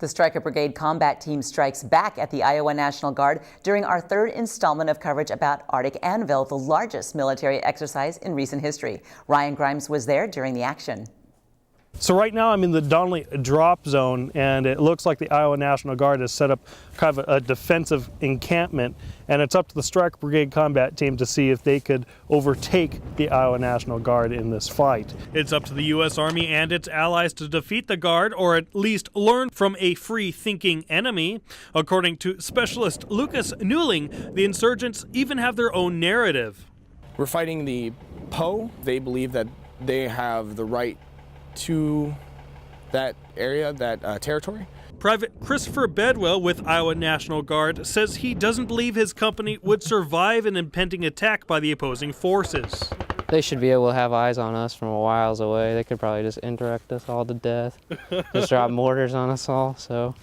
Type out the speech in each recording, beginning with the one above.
The Stryker Brigade combat team strikes back at the Iowa National Guard during our third installment of coverage about Arctic Anvil, the largest military exercise in recent history. Ryan Grimes was there during the action. So right now I'm in the Donnelly drop zone, and it looks like the Iowa National Guard has set up kind of a defensive encampment, and it's up to the Stryker Brigade combat team to see if they could overtake the Iowa National Guard in this fight. It's up to the U.S. Army and its allies to defeat the Guard, or at least learn from a free-thinking enemy. According to specialist Lucas Newling, the insurgents even have their own narrative. We're fighting the PO. They believe that they have the right to that area, that territory. Private Christopher Bedwell with Iowa National Guard says he doesn't believe his company would survive an impending attack by the opposing forces. They should be able to have eyes on us from a whiles away. They could probably just indirect us all to death. Just drop mortars on us all, so.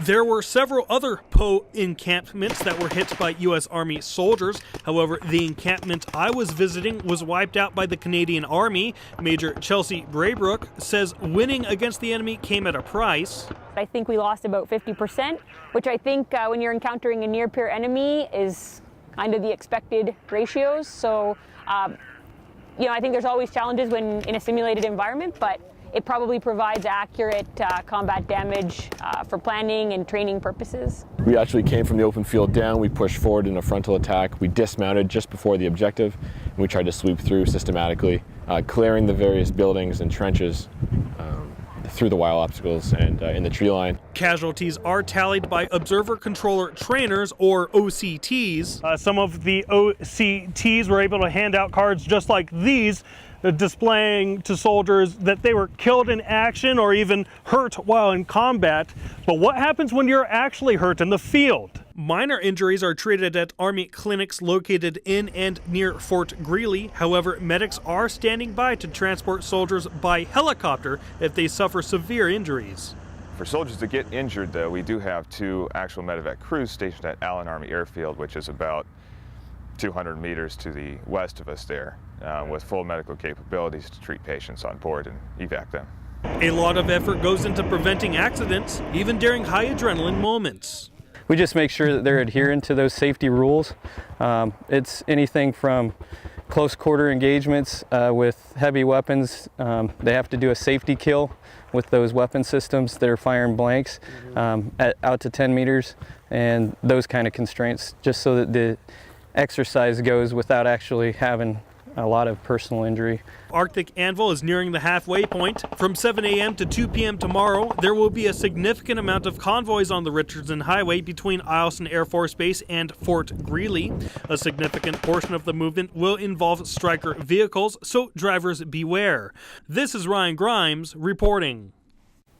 There were several other PO encampments that were hit by U.S. Army soldiers. However, the encampment I was visiting was wiped out by the Canadien Army. Major Chelsea Braybrook says winning against the enemy came at a price. I think we lost about 50%, which I think when you're encountering a near-peer enemy is kind of the expected ratios. So, I think there's always challenges when in a simulated environment, but it probably provides accurate combat damage for planning and training purposes. We actually came from the open field down. We pushed forward in a frontal attack. We dismounted just before the objective, and we tried to sweep through systematically, clearing the various buildings and trenches through the wild obstacles and in the tree line. Casualties are tallied by observer controller trainers, or OCTs. Some of the OCTs were able to hand out cards just like these, displaying to soldiers that they were killed in action or even hurt while in combat. But what happens when you're actually hurt in the field? Minor injuries are treated at Army clinics located in and near Fort Greely. However, medics are standing by to transport soldiers by helicopter if they suffer severe injuries. For soldiers that get injured, though, we do have 2 actual medevac crews stationed at Allen Army Airfield, which is about 200 meters to the west of us there, with full medical capabilities to treat patients on board and evac them. A lot of effort goes into preventing accidents, even during high adrenaline moments. We just make sure that they're adhering to those safety rules. It's anything from close quarter engagements with heavy weapons. They have to do a safety kill with those weapon systems that are firing blanks out to 10 meters, and those kind of constraints, just so that the exercise goes without actually having a lot of personal injury. Arctic Anvil is nearing the halfway point. From 7 a.m. to 2 p.m. tomorrow, there will be a significant amount of convoys on the Richardson Highway between Eielson Air Force Base and Fort Greely. A significant portion of the movement will involve Stryker vehicles, so drivers beware. This is Ryan Grimes reporting.